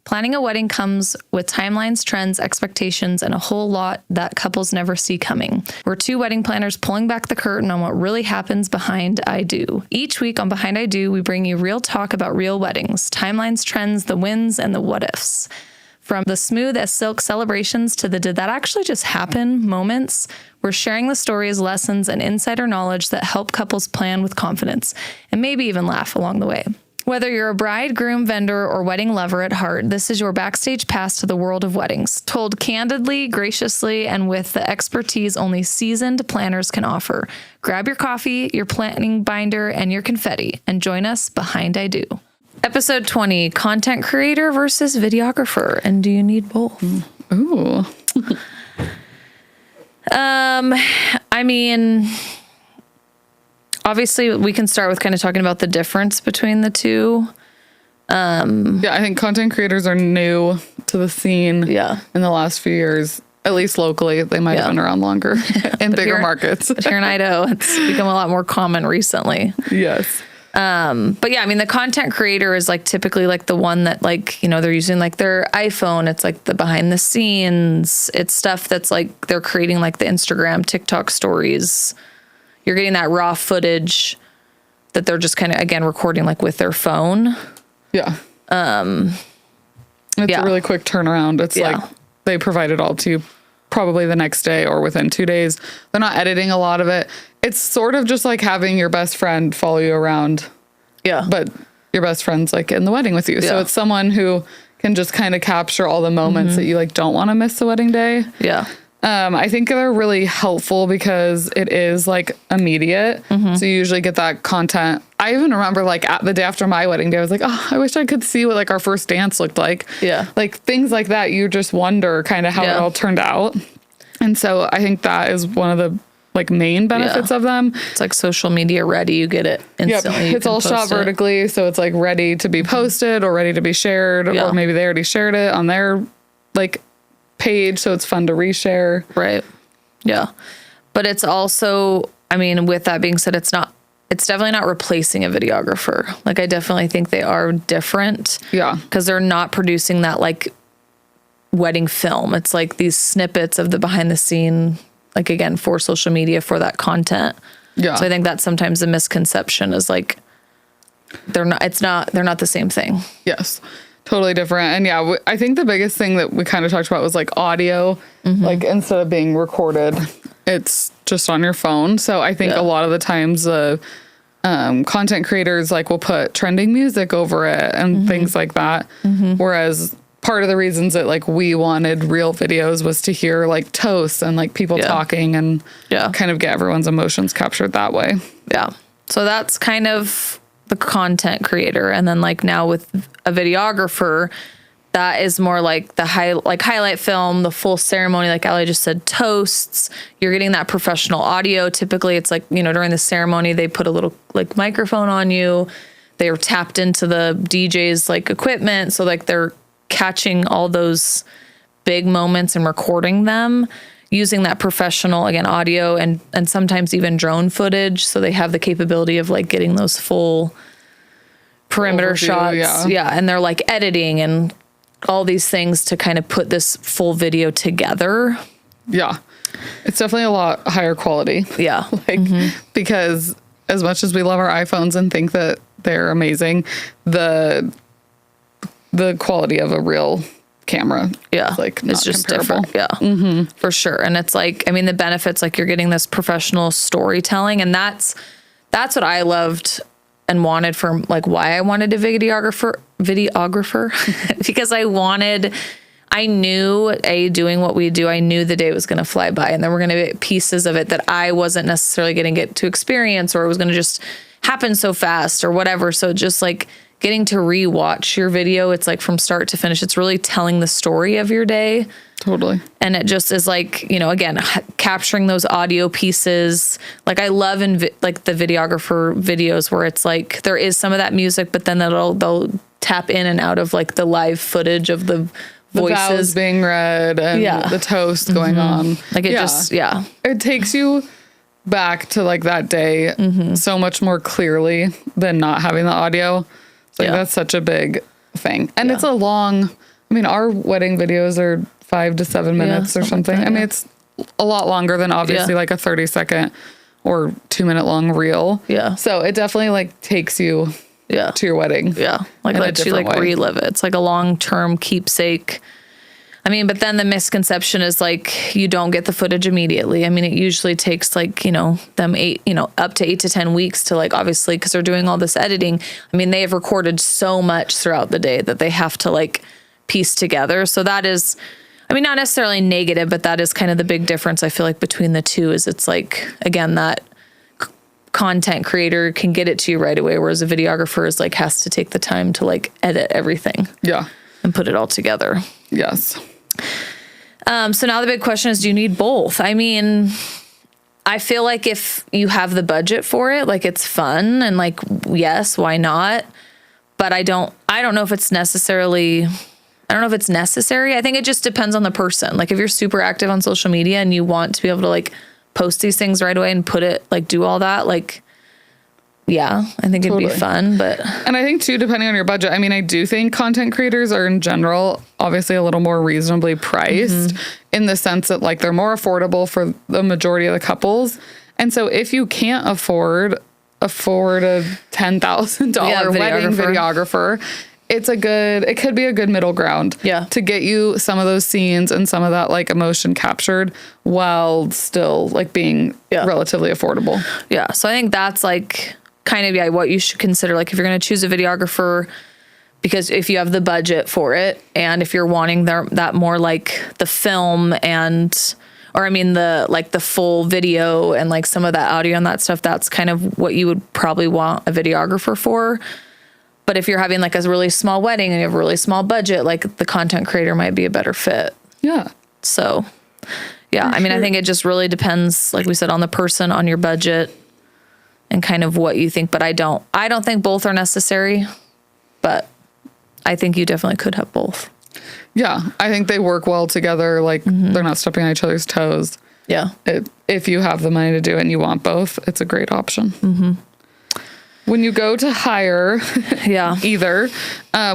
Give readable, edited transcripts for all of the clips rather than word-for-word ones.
Planning a wedding comes with timelines, trends, expectations, and a whole lot that couples never see coming. We're two wedding planners pulling back the curtain on what really happens behind I Do. Each week on Behind I Do, we bring you real talk about real weddings, timelines, trends, the wins, and the what ifs. From the smooth as silk celebrations to the did that actually just happen moments, we're sharing the stories, lessons, and insider knowledge that help couples plan with confidence and maybe even laugh along the way. Whether you're a bride, groom, vendor, or wedding lover at heart, this is your backstage pass to the world of weddings, told candidly, graciously, and with the expertise only seasoned planners can offer. Grab your coffee, your planning binder, and your confetti, and join us behind I Do. Episode 20, content creator versus videographer, and do you need both? Ooh. I mean, obviously we can start with kind of talking about the difference between the two. I think content creators are new to the scene Yeah. in the last few years, at least locally. They might have been around longer in bigger markets. But here in Idaho, it's become a lot more common recently. Yes. But yeah, I mean, the content creator is like typically like the one that like, you know, they're using like their iPhone. It's like the behind the scenes. It's stuff that's like they're creating like the Instagram, TikTok stories. You're getting that raw footage that they're just kind of, again, recording like with their phone. Yeah. It's a really quick turnaround. It's like they provide it all to you probably the next day or within 2 days. They're not editing a lot of it. It's sort of just like having your best friend follow you around. Yeah. But your best friend's like in the wedding with you. Yeah. So it's someone who can just kind of capture all the moments that you like don't want to miss the wedding day. Yeah. I think they're really helpful because it is like immediate. So you usually get that content. I even remember like the day after my wedding day, I was like, oh, I wish I could see what like our first dance looked like. Yeah. Like things like that. You just wonder kind of how it all turned out. And so I think that is one of the like main benefits of them. It's like social media ready. You get it instantly. Yep. It's all shot vertically. So it's like ready to be posted or ready to be shared, or maybe they already shared it on their like page. So it's fun to reshare. Right. Yeah. But it's also, I mean, with that being said, it's definitely not replacing a videographer. Like I definitely think they are different. Yeah. Because they're not producing that like wedding film. It's like these snippets of the behind the scene, like again, for social media, for that content. Yeah. So I think that's sometimes a misconception is like, they're not the same thing. Yes. Totally different. And yeah, I think the biggest thing that we kind of talked about was like audio, like instead of being recorded, it's just on your phone. So I think a lot of the times content creators like will put trending music over it and things like that. Whereas part of the reasons that like we wanted real videos was to hear like toasts and like people talking and kind of get everyone's emotions captured that way. Yeah. So that's kind of the content creator. And then like now with a videographer, that is more like the highlight film, the full ceremony. Like Ali just said, toasts, you're getting that professional audio. Typically it's like, you know, during the ceremony, they put a little like microphone on you. They are tapped into the DJ's like equipment. So like they're catching all those big moments and recording them using that professional, again, audio and sometimes even drone footage. So they have the capability of like getting those full perimeter overview, shots. Yeah. And they're like editing and all these things to kind of put this full video together. Yeah. It's definitely a lot higher quality. Yeah. Like, because as much as we love our iPhones and think that they're amazing, the quality of a real camera is like not it's just comparable. different. Yeah. For sure. And it's like, I mean, the benefits, like you're getting this professional storytelling, and that's what I loved and wanted from like why I wanted a videographer because I knew doing what we do, I knew the day was going to fly by and there were going to be pieces of it that I wasn't necessarily going to get to experience, or it was going to just happen so fast or whatever. So just like getting to rewatch your video, it's like from start to finish, it's really telling the story of your day. Totally. And it just is like, you know, again, capturing those audio pieces. Like I love like the videographer videos where it's like there is some of that music, but then they'll tap in and out of like the live footage of the voices the vows being read and the toast going on. Like it just, it takes you back to like that day so much more clearly than not having the audio. So that's such a big thing. And it's a long I mean, our wedding videos are 5 to 7 minutes or something. Like that, I mean, it's a lot longer than obviously like a 30-second or 2-minute long reel. Yeah. So it definitely like takes you to your wedding. Yeah. Like lets you like relive it. It's like a long-term keepsake. I mean, but then the misconception is like you don't get the footage immediately. I mean, it usually takes like, them up to 8 to 10 weeks to like, obviously, because they're doing all this editing. I mean, they have recorded so much throughout the day that they have to like piece together. So that is, I mean, not necessarily negative, but that is kind of the big difference I feel like between the two is it's like, again, that content creator can get it to you right away, whereas a videographer is like has to take the time to like edit everything. Yeah. And put it all together. Yes. So now the big question is, do you need both? I mean, I feel like if you have the budget for it, like it's fun and like, yes, why not? But I don't know if it's necessary. I think it just depends on the person. Like if you're super active on social media and you want to be able to like post these things right away and put it, like do all that, like, yeah, I think it'd be fun, but. And I think too, depending on your budget, I mean, I do think content creators are in general, obviously a little more reasonably priced in the sense that like they're more affordable for the majority of the couples. And so if you can't afford a $10,000 wedding videographer, it could be a good middle ground to get you some of those scenes and some of that like emotion captured while still like being relatively affordable. Yeah. So I think that's like kind of what you should consider. Like if you're going to choose a videographer, because if you have the budget for it and if you're wanting that more like the film the full video and like some of that audio and that stuff, that's kind of what you would probably want a videographer for. But if you're having like a really small wedding and you have a really small budget, like the content creator might be a better fit. Yeah. So, yeah, I mean, I think it just really depends, like we said, on the person, on your budget, and kind of what you think. But I don't think both are necessary, but I think you definitely could have both. Yeah, I think they work well together. Like they're not stepping on each other's toes. Yeah. If you have the money to do it and you want both, it's a great option. When you go to hire either,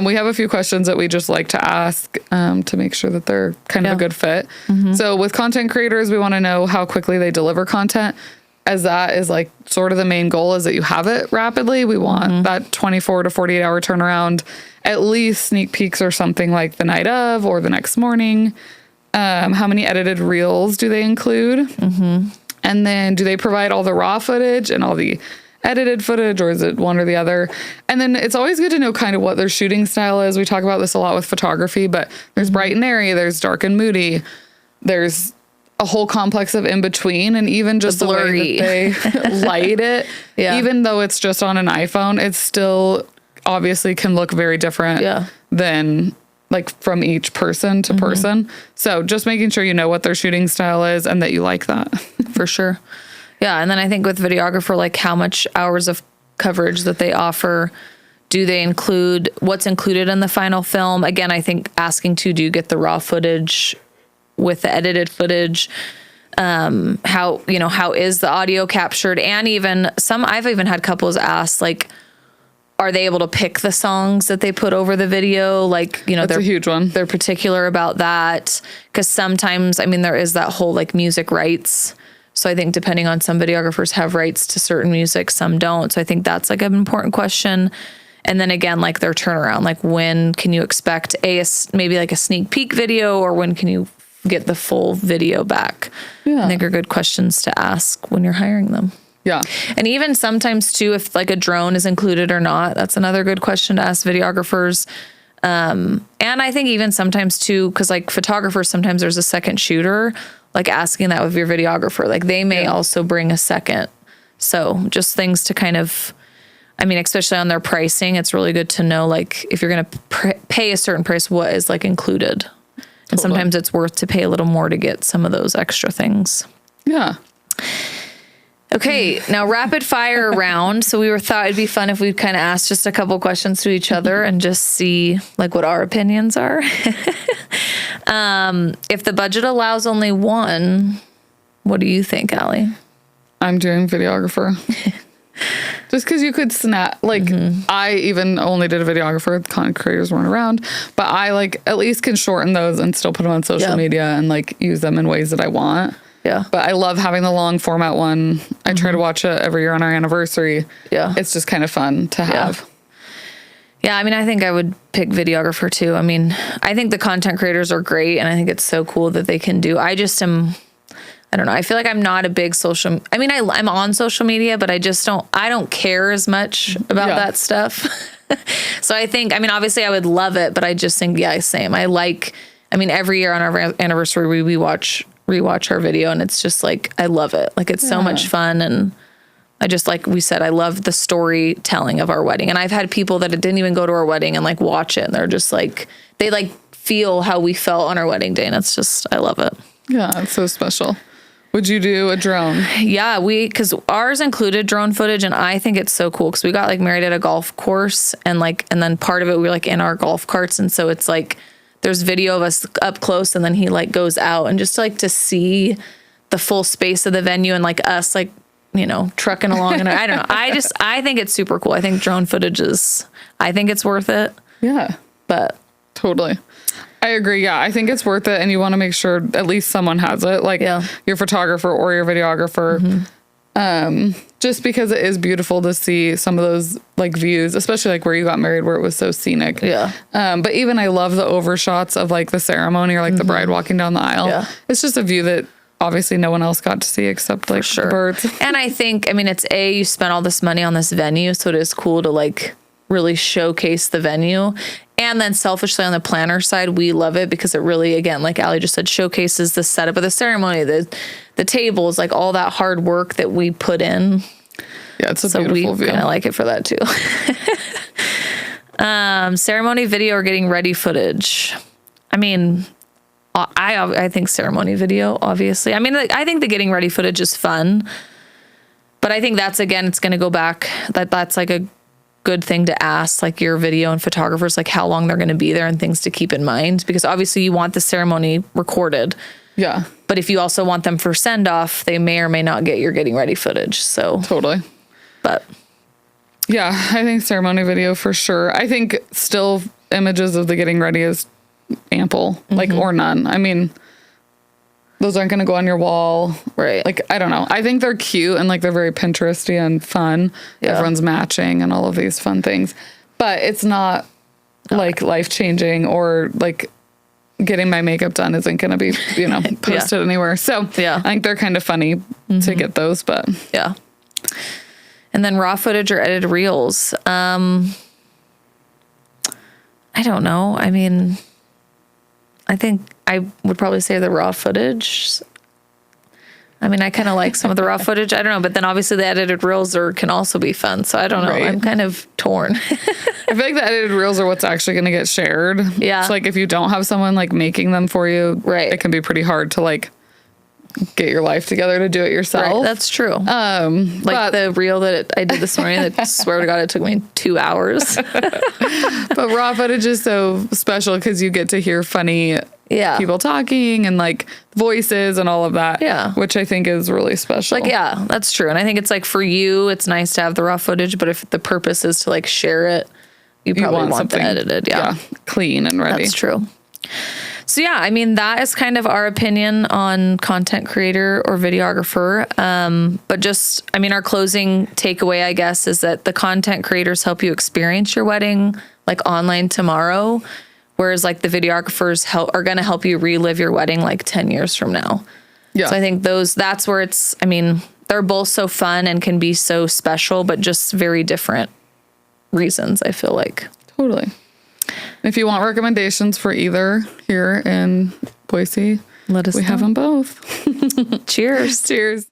we have a few questions that we just like to ask to make sure that they're kind of a good fit. So with content creators, we want to know how quickly they deliver content, as that is like sort of the main goal is that you have it rapidly. We want that 24 to 48 hour turnaround, at least sneak peeks or something like the night of or the next morning. How many edited reels do they include? And then do they provide all the raw footage and all the edited footage, or is it one or the other? And then it's always good to know kind of what their shooting style is. We talk about this a lot with photography, but there's bright and airy, there's dark and moody, there's a whole complex of in between, and even just the way that they light it, even though it's just on an iPhone, it still obviously can look very different than like from each person to person. So just making sure you know what their shooting style is and that you like that. For sure. Yeah. And then I think with videographer, like how much hours of coverage that they offer, do they include what's included in the final film? Again, I think asking do you get the raw footage with the edited footage? How is the audio captured? And I've even had couples ask, like, are they able to pick the songs that they put over the video? Like, that's a huge one. They're particular about that. Cause sometimes, I mean, there is that whole like music rights. So I think depending on, some videographers have rights to certain music, some don't. So I think that's like an important question. And then again, like their turnaround, like when can you expect maybe like a sneak peek video, or when can you get the full video back? I think are good questions to ask when you're hiring them. Yeah. And even sometimes too, if like a drone is included or not, that's another good question to ask videographers. And I think even sometimes too, cause like photographers, sometimes there's a second shooter, like asking that with your videographer, like they may also bring a second. So just things to kind of, I mean, especially on their pricing, it's really good to know, like if you're going to pay a certain price, what is like included. And sometimes it's worth to pay a little more to get some of those extra things. Yeah. Okay, now rapid fire round. So we thought it'd be fun if we kind of asked just a couple questions to each other and just see like what our opinions are. If the budget allows only one, what do you think, Allie? I'm doing videographer. Just because you could snap, like I even only did a videographer, content creators weren't around, but I like at least can shorten those and still put them on social media and like use them in ways that I want. Yeah. But I love having the long format one. I try to watch it every year on our anniversary. Yeah. It's just kind of fun to have. Yeah, I mean, I think I would pick videographer too. I mean, I think the content creators are great, and I think it's so cool that they can do. I just am, I don't know. I feel like I'm not a big social. I mean, I'm on social media, but I just don't. I don't care as much about that stuff. So I think, I mean, obviously, I would love it, but I just think, same. I mean, every year on our anniversary, we rewatch our video, and it's just like I love it. Like it's so much fun, and I just, like we said, I love the storytelling of our wedding. And I've had people that didn't even go to our wedding and like watch it, and they're just like, they like feel how we felt on our wedding day, and it's just, I love it. Yeah, it's so special. Would you do a drone? Yeah, because ours included drone footage, and I think it's so cool because we got like married at a golf course, and then part of it we were like in our golf carts, and so it's like there's video of us up close, and then he like goes out, and just like to see the full space of the venue and like us like, you know, trucking along, and I don't know. I think it's super cool. I think drone footage I think it's worth it. Yeah, but totally. I agree. Yeah, I think it's worth it, and you want to make sure at least someone has it, like your photographer or your videographer. Just because it is beautiful to see some of those like views, especially like where you got married, where it was so scenic. Yeah. But even I love the overshots of like the ceremony or like the bride walking down the aisle. Yeah. It's just a view that obviously no one else got to see except like the birds. And I think, I mean, it's you spent all this money on this venue, so it is cool to like really showcase the venue. And then selfishly on the planner side, we love it because it really, again, like Allie just said, showcases the setup of the ceremony, the tables, like all that hard work that we put in. Yeah, it's a beautiful view. So we kind of like it for that too. Ceremony video or getting ready footage. I mean, I think ceremony video, obviously. I mean, I think the getting ready footage is fun, but I think that's, again, it's going to go back. That's like a good thing to ask, like your video and photographers, like how long they're going to be there and things to keep in mind, because obviously you want the ceremony recorded. Yeah. But if you also want them for send off, they may or may not get your getting ready footage. So totally. But yeah, I think ceremony video for sure. I think still images of the getting ready is ample, like, or none. I mean, those aren't going to go on your wall. Right. Like, I don't know. I think they're cute and like they're very Pinteresty and fun. Yeah. Everyone's matching and all of these fun things, but it's not like life-changing, or like getting my makeup done isn't going to be, you know, posted anywhere. So I think they're kind of funny to get those, but yeah. And then raw footage or edited reels. I don't know. I mean, I think I would probably say the raw footage. I mean, I kind of like some of the raw footage. I don't know. But then obviously the edited reels can also be fun. So I don't know. Right. I'm kind of torn. I feel like the edited reels are what's actually going to get shared. Yeah. So like if you don't have someone like making them for you, it can be pretty hard to like get your life together to do it yourself. Right, that's true. Like the reel that I did this morning, that swear to God, it took me 2 hours. But raw footage is so special because you get to hear funny people talking and like voices and all of that. Yeah. Which I think is really special. Like, yeah, that's true. And I think it's like for you, it's nice to have the raw footage, but if the purpose is to like share it, you probably want something edited. Yeah. Clean and ready. That's true. So yeah, I mean, that is kind of our opinion on content creator or videographer. But just, I mean, our closing takeaway, I guess, is that the content creators help you experience your wedding like online tomorrow, whereas like the videographers are going to help you relive your wedding like 10 years from now. Yeah. So I think that's where it's, I mean, they're both so fun and can be so special, but just very different reasons, I feel like. Totally. If you want recommendations for either here in Boise, let us know. We have them both. Cheers. Cheers.